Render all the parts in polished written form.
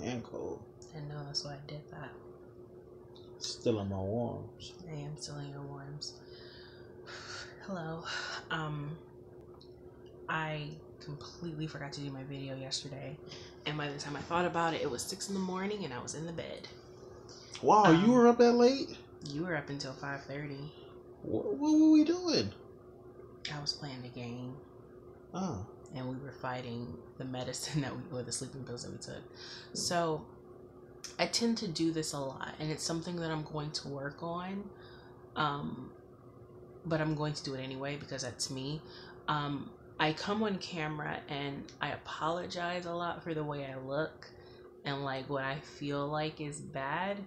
and cold. I know, that's why I did that. Still in my warms. I am still in your warms. Hello. I completely forgot to do my video yesterday, and by the time I thought about it, it was 6 in the morning, and I was in the bed. Wow, you were up that late? You were up until 5:30. What were we doing? I was playing the game. Oh. And we were fighting the medicine or the sleeping pills that we took. So I tend to do this a lot, and it's something that I'm going to work on. But I'm going to do it anyway because that's me. I come on camera and I apologize a lot for the way I look and like what I feel like is bad,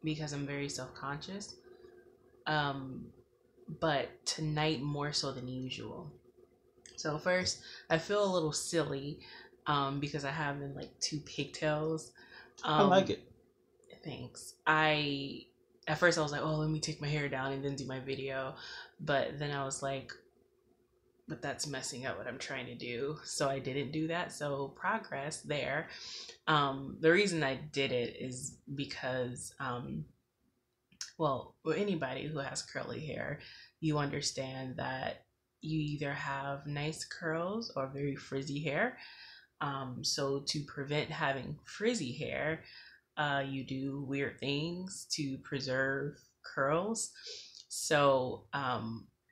because I'm very self-conscious. But tonight more so than usual. So first, I feel a little silly because I have in like 2 pigtails. I like it. Thanks. At first I was like, oh, let me take my hair down and then do my video. But then I was like, but that's messing up what I'm trying to do. So I didn't do that. So progress there. The reason I did it is because, well, anybody who has curly hair, you understand that you either have nice curls or very frizzy hair. So to prevent having frizzy hair, you do weird things to preserve curls. So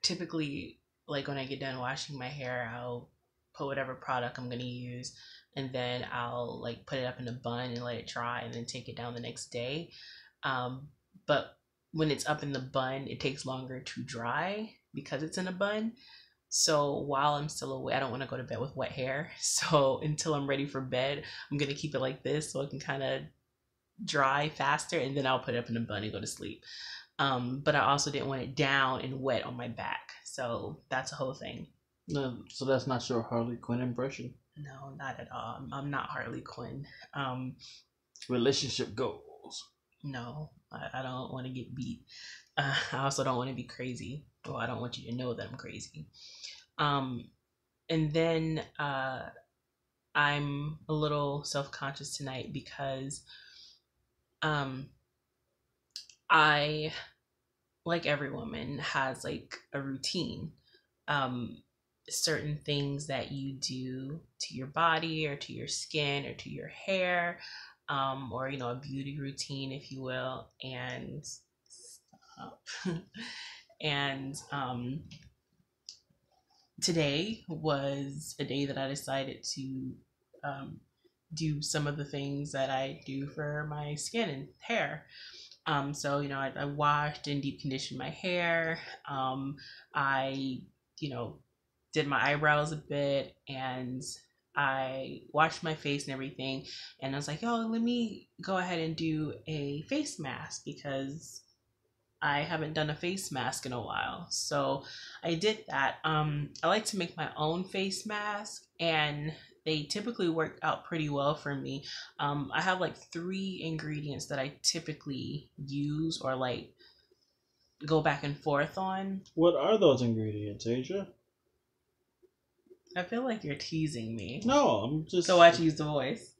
typically, like when I get done washing my hair, I'll put whatever product I'm gonna use, and then I'll like put it up in a bun and let it dry, and then take it down the next day. But when it's up in the bun, it takes longer to dry because it's in a bun. So while I'm still awake, I don't want to go to bed with wet hair. So until I'm ready for bed, I'm going to keep it like this so it can kind of dry faster, and then I'll put it up in a bun and go to sleep. But I also didn't want it down and wet on my back. So that's a whole thing. No, so that's not your Harley Quinn impression? No, not at all. I'm not Harley Quinn. Relationship goals. No, I don't want to get beat. I also don't want to be crazy. Well, I don't want you to know that I'm crazy. And then I'm a little self-conscious tonight because I, like every woman, has like a routine. Certain things that you do to your body or to your skin or to your hair, or you know, a beauty routine, if you will. And and today was a day that I decided to do some of the things that I do for my skin and hair. So, you know, I washed and deep conditioned my hair. I, you know, did my eyebrows a bit, and I washed my face and everything. And I was like, oh, let me go ahead and do a face mask because I haven't done a face mask in a while. So I did that. I like to make my own face mask, and they typically work out pretty well for me. I have like 3 ingredients that I typically use or like go back and forth on. What are those ingredients, Asia? I feel like you're teasing me. No, I'm just. So why'd you use the voice?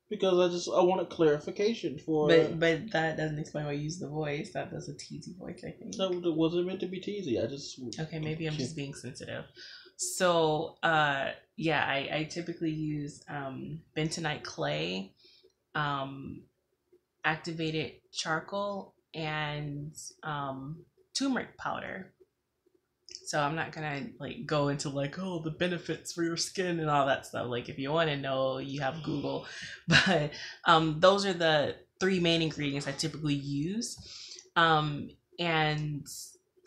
Because I want a clarification for. But that doesn't explain why you use the voice. That was a teasy voice, I think. No, it wasn't meant to be teasy. I just. Okay, maybe I'm just being sensitive. So yeah, I typically use bentonite clay, activated charcoal, and turmeric powder. So I'm not gonna like go into like, oh, the benefits for your skin and all that stuff. Like if you want to know, you have Google. But those are the 3 main ingredients I typically use. And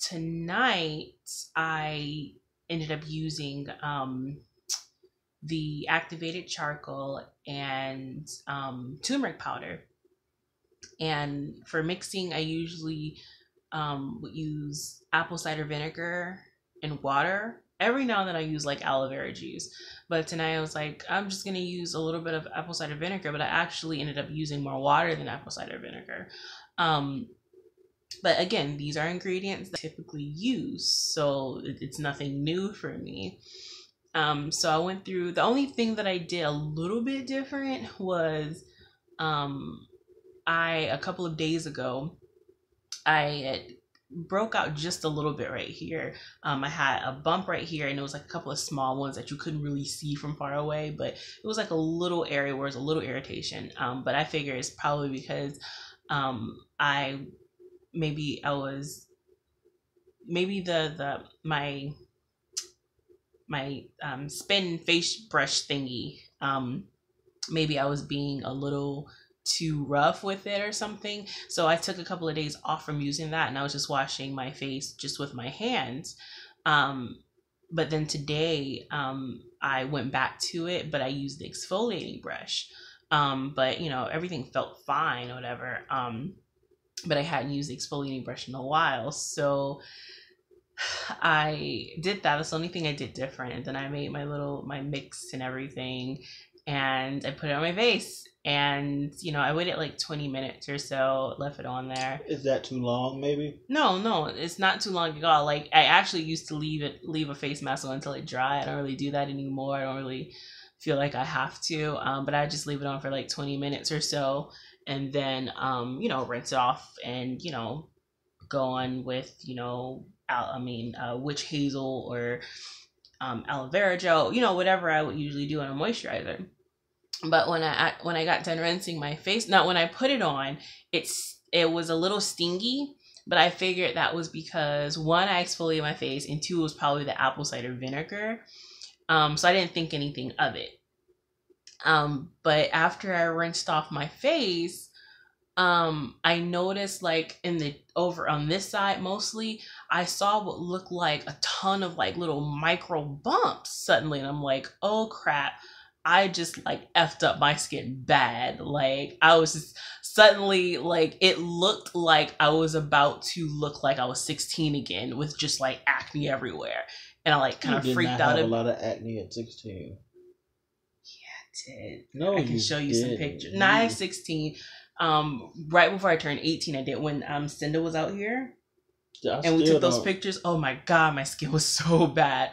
tonight I ended up using the activated charcoal and turmeric powder. And for mixing, I usually would use apple cider vinegar and water. Every now and then I use like aloe vera juice. But tonight I was like, I'm just going to use a little bit of apple cider vinegar, but I actually ended up using more water than apple cider vinegar. But again, these are ingredients that I typically use, so it's nothing new for me. So I went through, the only thing that I did a little bit different was a couple of days ago, I had broke out just a little bit right here. I had a bump right here, and it was like a couple of small ones that you couldn't really see from far away, but it was like a little area where it was a little irritation. But I figure it's probably because I was maybe the my spin face brush thingy, maybe I was being a little too rough with it or something. So I took a couple of days off from using that, and I was just washing my face just with my hands. But then today, I went back to it, but I used the exfoliating brush. But you know, everything felt fine or whatever. But I hadn't used the exfoliating brush in a while, so I did that. That's the only thing I did different. And then I made my mix and everything, and I put it on my face. And you know, I waited like 20 minutes or so, left it on there. Is that too long, maybe? No, it's not too long at all. Like, I actually used to leave a face mask on until it dry. I don't really do that anymore. I don't really feel like I have to. But I just leave it on for like 20 minutes or so, and then you know, rinse it off, and you know, go on with, you know, witch hazel or aloe vera gel, you know, whatever I would usually do on a moisturizer. But when I got done rinsing my face, not when I put it on, it was a little stingy. But I figured that was because, one, I exfoliated my face, and two, it was probably the apple cider vinegar. So I didn't think anything of it. But after I rinsed off my face, I noticed, like, over on this side mostly, I saw what looked like a ton of like little micro bumps suddenly, and I'm like, oh crap, I just like effed up my skin bad. Like, I was just suddenly, like, it looked like I was about to look like I was 16 again, with just like acne everywhere, and I like kind of freaked out. Have a lot of acne at 16. Yeah, I did. No, I can show you some pictures. Not at 16. Right before I turned 18, I did, when Cinda was out here, and we took those pictures. Oh my god, my skin was so bad.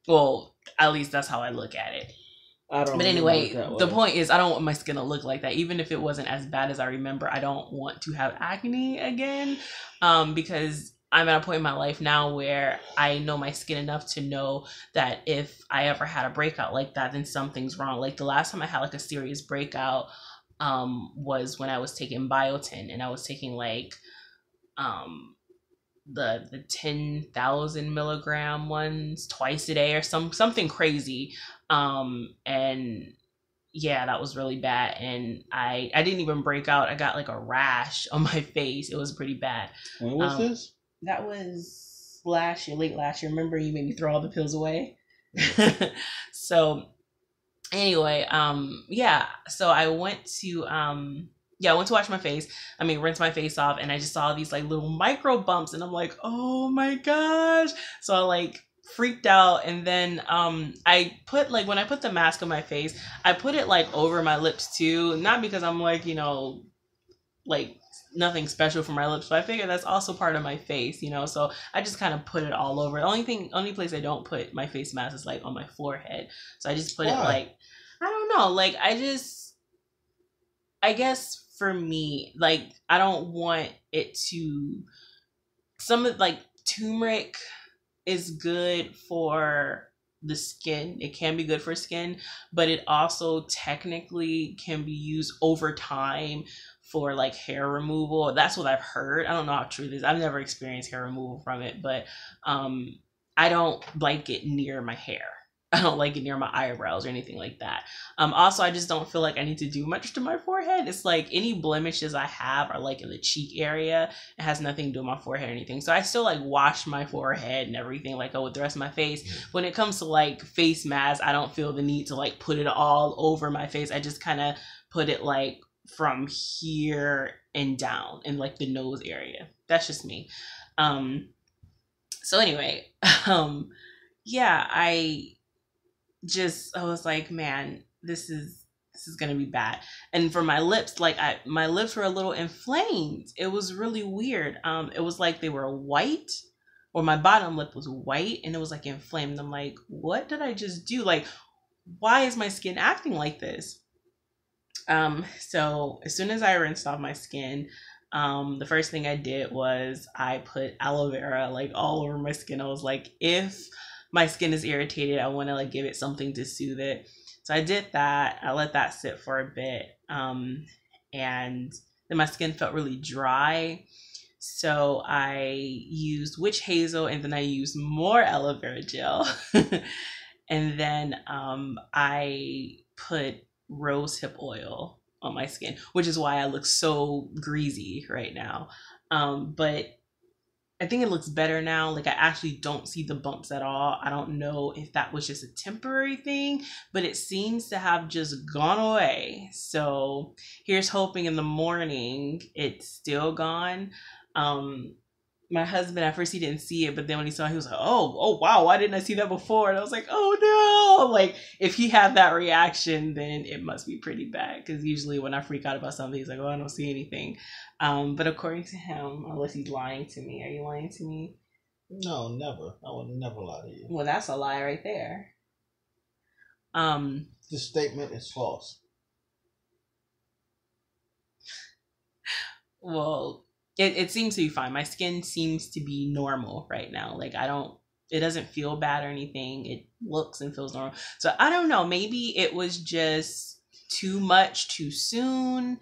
Well, at least that's how I look at it. I don't. But anyway, the point is, I don't want my skin to look like that. Even if it wasn't as bad as I remember, I don't want to have acne again, because I'm at a point in my life now where I know my skin enough to know that if I ever had a breakout like that, then something's wrong. Like, the last time I had like a serious breakout was when I was taking biotin, and I was taking like the 10,000 milligram ones twice a day or something crazy. And yeah, that was really bad, and I didn't even break out. I got like a rash on my face. It was pretty bad. When was this? That was last year, late last year. Remember, you made me throw all the pills away. So anyway, yeah, so I went to wash my face. Rinse my face off, and I just saw these like little micro bumps, and I'm like, oh my gosh. So I like freaked out, and then I put, like, when I put the mask on my face, I put it like over my lips too, not because I'm like, you know, like nothing special for my lips, but I figure that's also part of my face, you know, so I just kind of put it all over. The only place I don't put my face mask is like on my forehead, so I just put it like, I don't know, like, I guess for me, like, I don't want it to, like, turmeric is good for the skin. It can be good for skin, but it also technically can be used over time for like hair removal. That's what I've heard. I don't know how true this is. I've never experienced hair removal from it, but I don't like it near my hair. I don't like it near my eyebrows or anything like that. Also, I just don't feel like I need to do much to my forehead. It's like any blemishes I have are like in the cheek area. It has nothing to do with my forehead or anything. So I still like wash my forehead and everything like with the rest of my face. When it comes to like face masks, I don't feel the need to like put it all over my face. I just kind of put it like from here and down in like the nose area. That's just me. So anyway, yeah, I was like, man, this is gonna be bad. And for my lips, like my lips were a little inflamed. It was really weird. It was like they were white, or my bottom lip was white and it was like inflamed. I'm like, what did I just do? Like, why is my skin acting like this? So as soon as I rinsed off my skin, the first thing I did was I put aloe vera like all over my skin. I was like, if my skin is irritated, I want to like give it something to soothe it. So I did that. I let that sit for a bit. And then my skin felt really dry. So I used witch hazel and then I used more aloe vera gel. And then I put rose hip oil on my skin, which is why I look so greasy right now. But I think it looks better now. Like I actually don't see the bumps at all. I don't know if that was just a temporary thing, but it seems to have just gone away. So here's hoping in the morning it's still gone. My husband, at first he didn't see it, but then when he saw it, he was like, oh wow, why didn't I see that before? And I was like, oh no. Like if he had that reaction, then it must be pretty bad, because usually when I freak out about something, he's like, oh, I don't see anything. But according to him, unless he's lying to me. Are you lying to me? No, never. I would never lie to you. Well, that's a lie right there. This statement is false. Well, it seems to be fine. My skin seems to be normal right now. Like it doesn't feel bad or anything. It looks and feels normal. So I don't know. Maybe it was just too much too soon.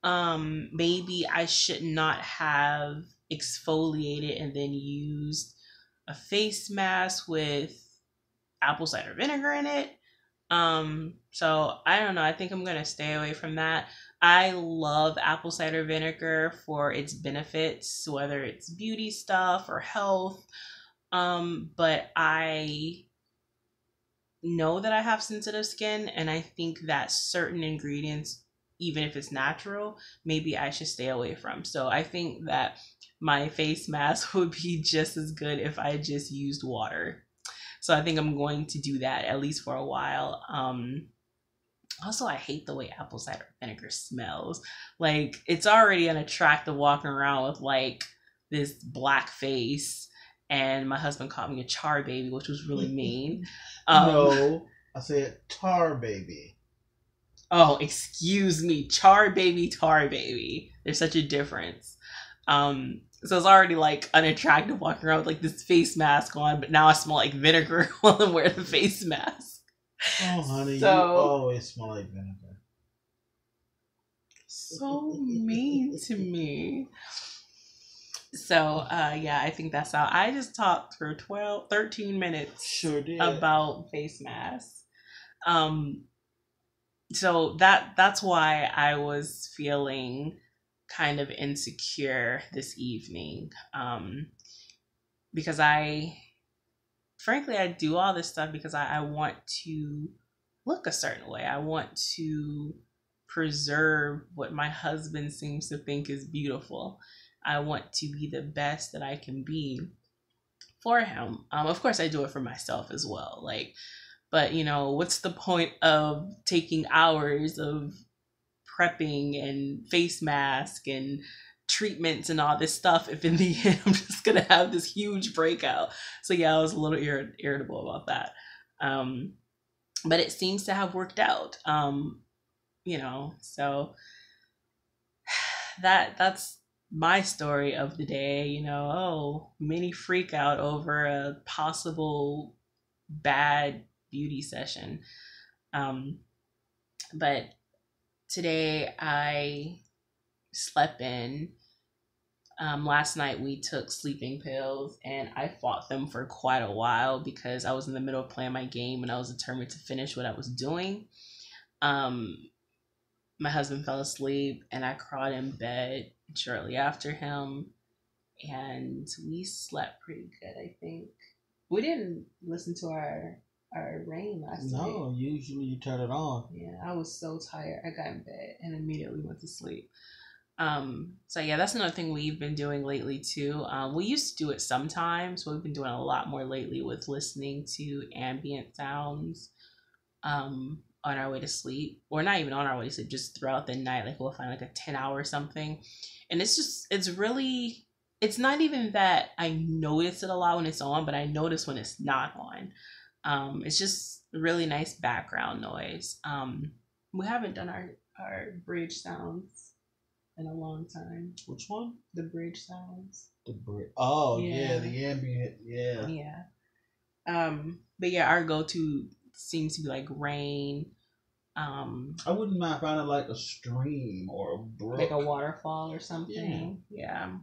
Maybe I should not have exfoliated and then used a face mask with apple cider vinegar in it. So I don't know. I think I'm gonna stay away from that. I love apple cider vinegar for its benefits, whether it's beauty stuff or health. But I know that I have sensitive skin, and I think that certain ingredients, even if it's natural, maybe I should stay away from. So I think that my face mask would be just as good if I just used water. So I think I'm going to do that at least for a while. Also, I hate the way apple cider vinegar smells. Like, it's already unattractive walking around with like this black face. And my husband called me a char baby, which was really mean. No, I said tar baby. Oh, excuse me, char baby, tar baby. There's such a difference. So it's already like unattractive walking around with like this face mask on, but now I smell like vinegar while I'm wearing the face mask. Oh, honey, you always smell like vinegar. So mean to me. So, yeah, I think that's how I just talked for 13 minutes. Sure did. About face masks. So that's why I was feeling kind of insecure this evening. Because frankly, I do all this stuff because I want to look a certain way. I want to preserve what my husband seems to think is beautiful. I want to be the best that I can be for him. Of course, I do it for myself as well. Like, but what's the point of taking hours of prepping and face mask and treatments and all this stuff if in the end I'm just gonna have this huge breakout? So yeah, I was a little irritable about that. But it seems to have worked out. So that's my story of the day. Mini freak out over a possible bad beauty session. But today I slept in. Last night we took sleeping pills and I fought them for quite a while because I was in the middle of playing my game and I was determined to finish what I was doing. My husband fell asleep and I crawled in bed shortly after him and we slept pretty good, I think. We didn't listen to our rain last night. No, usually you turn it on. Yeah, I was so tired. I got in bed and immediately went to sleep. So yeah, that's another thing we've been doing lately too. We used to do it sometimes, but we've been doing a lot more lately with listening to ambient sounds on our way to sleep, or not even on our way to sleep, just throughout the night. Like we'll find like a 10-hour or something, and it's it's not even that I notice it a lot when it's on, but I notice when it's not on. It's just really nice background noise. We haven't done our bridge sounds in a long time. Which one? The bridge sounds. The bridge. Oh Yeah. yeah, the ambient. Yeah. Yeah. But yeah, our go-to seems to be like rain. I wouldn't mind finding like a stream or a brook, Like a waterfall or something. Yeah.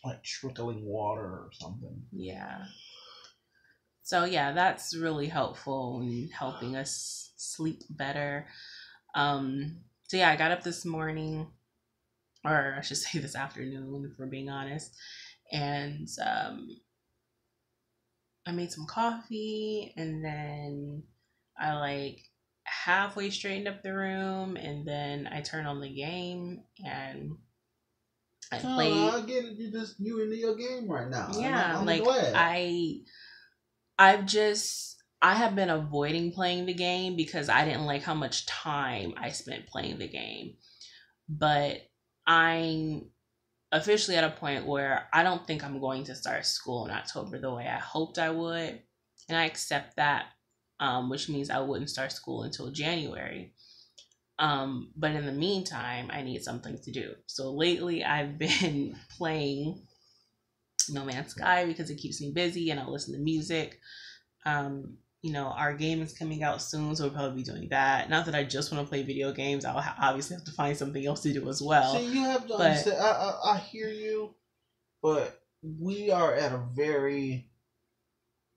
like trickling water or something. Yeah. So yeah, that's really helpful in helping us sleep better. So yeah, I got up this morning, or I should say this afternoon, if we're being honest, and I made some coffee, and then I like halfway straightened up the room, and then I turned on the game and I played. I get it. You into your game right now. Yeah, I'm like glad. I have been avoiding playing the game because I didn't like how much time I spent playing the game. But I'm officially at a point where I don't think I'm going to start school in October the way I hoped I would. And I accept that, which means I wouldn't start school until January. But in the meantime, I need something to do. So lately I've been playing No Man's Sky because it keeps me busy and I'll listen to music. Our game is coming out soon, so we'll probably be doing that. Not that I just want to play video games. I'll obviously have to find something else to do as well. See, you have to understand. I hear you, but we are at a very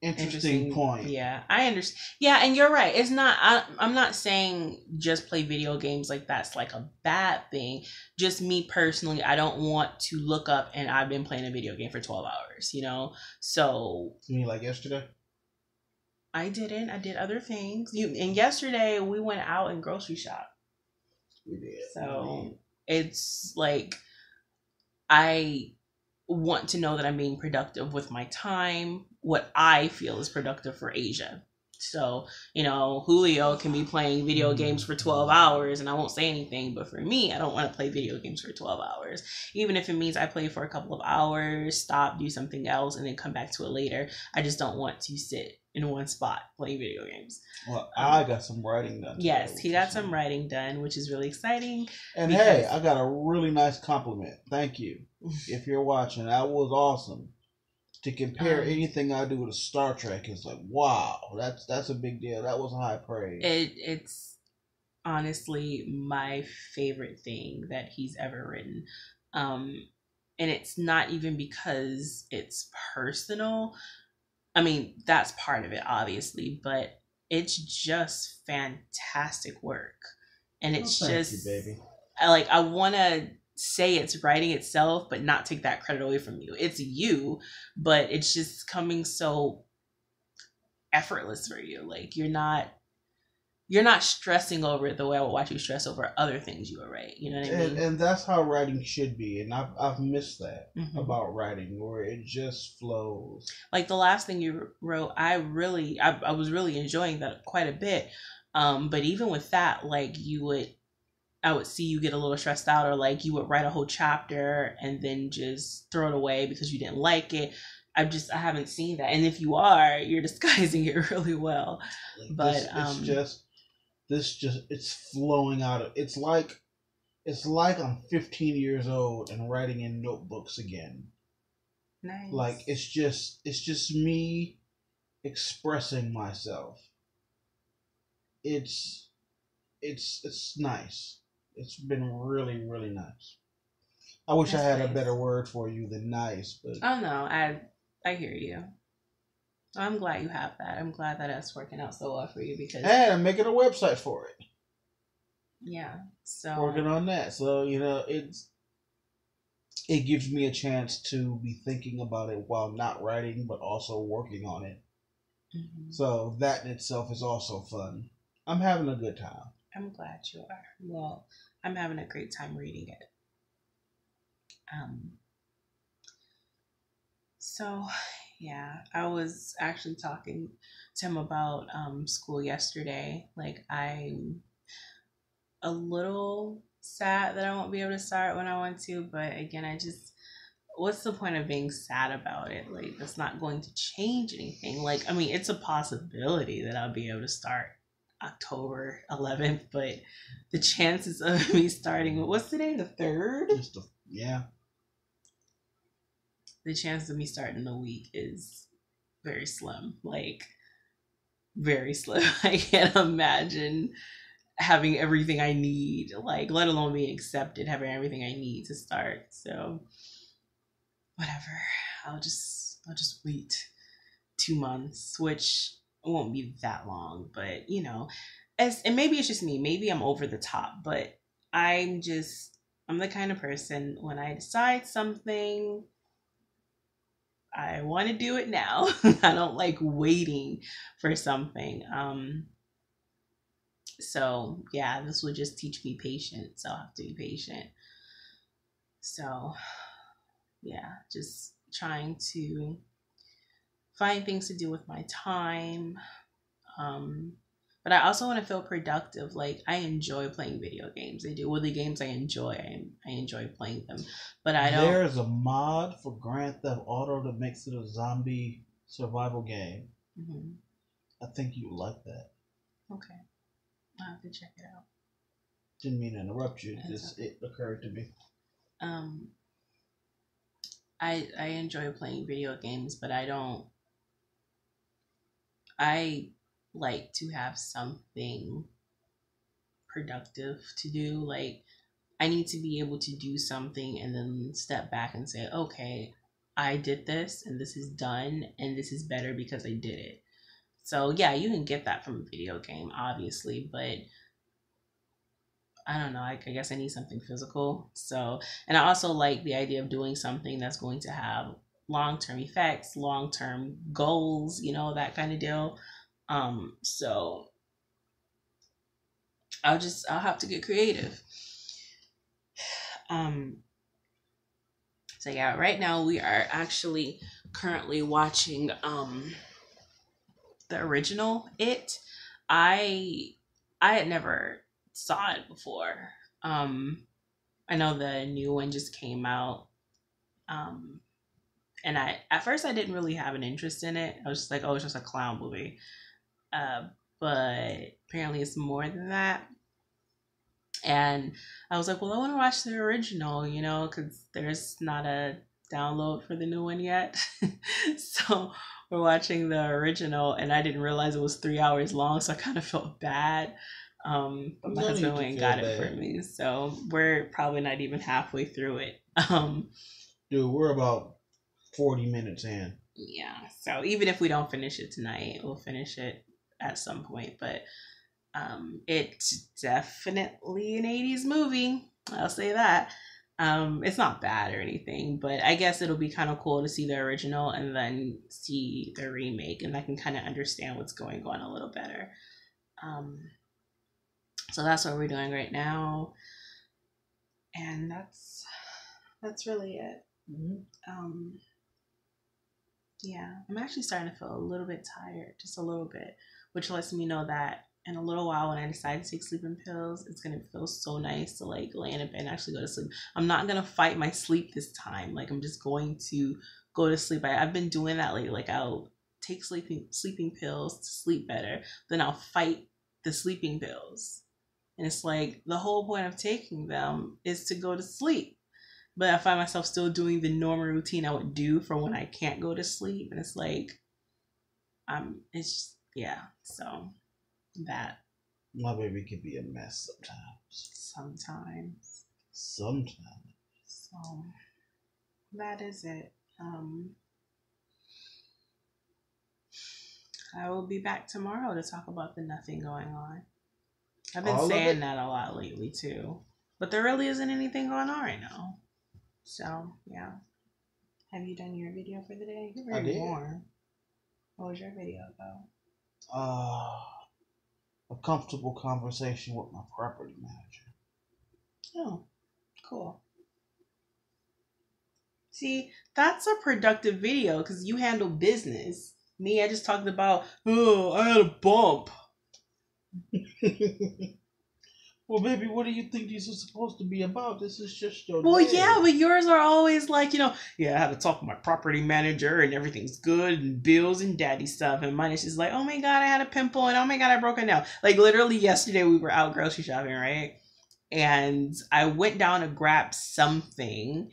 interesting point. Yeah, I understand. Yeah, and you're right. It's not. I'm not saying just play video games like that's like a bad thing. Just me personally, I don't want to look up and I've been playing a video game for 12 hours. So. You mean like yesterday? I didn't. I did other things. And yesterday we went out and grocery shop. We did. So it's like I want to know that I'm being productive with my time, what I feel is productive for Asia. So, Julio can be playing video games for 12 hours and I won't say anything. But for me, I don't want to play video games for 12 hours. Even if it means I play for a couple of hours, stop, do something else, and then come back to it later. I just don't want to sit in one spot playing video games. Well, I got some writing done. Yes, he got some writing done, which is really exciting. And hey, I got a really nice compliment. Thank you. If you're watching, that was awesome. To compare anything I do to Star Trek is like, wow, that's a big deal. That was high praise. It's honestly my favorite thing that he's ever written. And it's not even because it's personal. I mean, that's part of it, obviously, but it's just fantastic work. And it's thank you, baby. I want to say it's writing itself, but not take that credit away from you. It's you, but it's just coming so effortless for you. Like you're not stressing over it the way I would watch you stress over other things you would write. You know what I mean? And that's how writing should be. And I've missed that about writing, where it just flows. Like the last thing you wrote, I was really enjoying that quite a bit. But even with that, like I would see you get a little stressed out, or like you would write a whole chapter and then just throw it away because you didn't like it. I haven't seen that. And if you are, you're disguising it really well. Like but it's flowing out of, it's like I'm 15 years old and writing in notebooks again. Nice. Like it's just me expressing myself. It's nice. It's been really, really nice. I wish I had a better word for you than nice, but oh no, I hear you. I'm glad you have that. I'm glad that it's working out so well for you because and I'm making a website for it. Yeah, so working on that. So it gives me a chance to be thinking about it while not writing, but also working on it. Mm-hmm. So that in itself is also fun. I'm having a good time. I'm glad you are. Well, I'm having a great time reading it. So, yeah, I was actually talking to him about school yesterday. Like, I'm a little sad that I won't be able to start when I want to, but again, I just what's the point of being sad about it? Like, that's not going to change anything. Like, I mean, it's a possibility that I'll be able to start October 11th, but the chances of me starting, what's today, the 3rd? Yeah. The chances of me starting the week is very slim. Like, very slim. I can't imagine having everything I need, like, let alone being accepted, having everything I need to start. So whatever. I'll just wait 2 months, which won't be that long, but you know, and maybe it's just me. Maybe I'm over the top, but I'm the kind of person, when I decide something, I want to do it now. I don't like waiting for something. So yeah, this will just teach me patience. I'll have to be patient. So yeah, just trying to find things to do with my time. But I also want to feel productive. Like, I enjoy playing video games. I do. Well, the games I enjoy, I enjoy playing them. But I don't. There's a mod for Grand Theft Auto that makes it a zombie survival game. Mm-hmm. I think you would like that. Okay. I'll have to check it out. Didn't mean to interrupt you. It occurred to me. I enjoy playing video games, but I like to have something productive to do. Like, I need to be able to do something and then step back and say, okay, I did this and this is done and this is better because I did it. So yeah, you can get that from a video game, obviously, but I don't know. I guess I need something physical. So, and I also like the idea of doing something that's going to have long-term effects, long-term goals, you know, that kind of deal. So I'll have to get creative. So yeah, right now we are actually currently watching the original It. I had never saw it before. I know the new one just came out. And at first I didn't really have an interest in it. I was just like, oh, it's just a clown movie. But apparently it's more than that. And I was like, well, I want to watch the original, you know, because there's not a download for the new one yet. So we're watching the original, and I didn't realize it was 3 hours long, so I kind of felt bad. But my husband went and got it for me, so we're probably not even halfway through it. Dude, we're about 40 minutes in. Yeah, so even if we don't finish it tonight, we'll finish it at some point. But it's definitely an 80s movie, I'll say that. It's not bad or anything, but I guess it'll be kind of cool to see the original and then see the remake, and I can kind of understand what's going on a little better. So that's what we're doing right now, and that's really it. Mm-hmm. Yeah, I'm actually starting to feel a little bit tired, just a little bit, which lets me know that in a little while, when I decide to take sleeping pills, it's going to feel so nice to like lay in a bed and actually go to sleep. I'm not going to fight my sleep this time. Like, I'm just going to go to sleep. I've been doing that lately. Like, I'll take sleeping pills to sleep better. Then I'll fight the sleeping pills. And it's like, the whole point of taking them is to go to sleep. But I find myself still doing the normal routine I would do for when I can't go to sleep. And it's like, it's just, yeah, so that. My baby can be a mess sometimes. So that is it. I will be back tomorrow to talk about the nothing going on. I've been saying that a lot lately too, but there really isn't anything going on right now. So yeah. Have you done your video for the day? You're very warm. What was your video about? A comfortable conversation with my property manager. Oh, cool. See, that's a productive video because you handle business. Me, I just talked about, oh, I had a bump. Well, baby, what do you think these are supposed to be about? This is just your Well, day. yeah, but yours are always like, yeah, I had to talk to my property manager and everything's good and bills and daddy stuff. And mine is just like, oh my God, I had a pimple and oh my God, I broke a nail. Like literally yesterday we were out grocery shopping, right? And I went down to grab something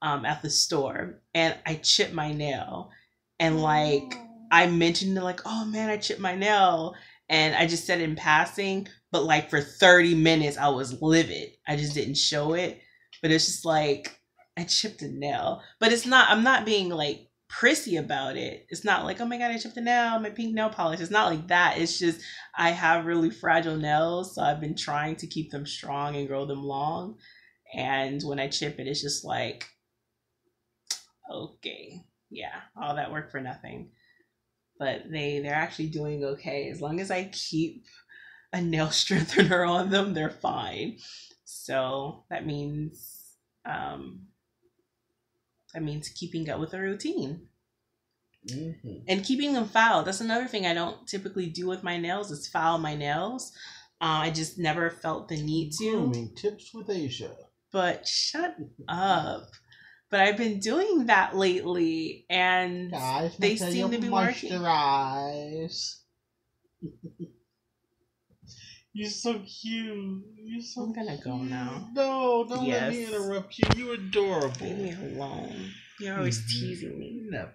at the store and I chipped my nail. And like, I mentioned it like, oh man, I chipped my nail. And I just said it in passing, but like for 30 minutes I was livid. I just didn't show it. But it's just like I chipped a nail. But I'm not being like prissy about it. It's not like, oh my God, I chipped a nail, my pink nail polish. It's not like that. It's just I have really fragile nails, so I've been trying to keep them strong and grow them long. And when I chip it, it's just like, okay, yeah, all that work for nothing. But they're actually doing okay. As long as I keep a nail strengthener on them, they're fine. So that means keeping up with a routine. Mm-hmm. And keeping them filed. That's another thing I don't typically do with my nails is file my nails. I just never felt the need to. Grooming tips with Asia. But shut up. But I've been doing that lately, and guys, they seem to be moisturize. You're so cute. You're so I'm gonna go now. No, don't let me interrupt you. You're adorable. Leave me alone. You're always teasing me. Never.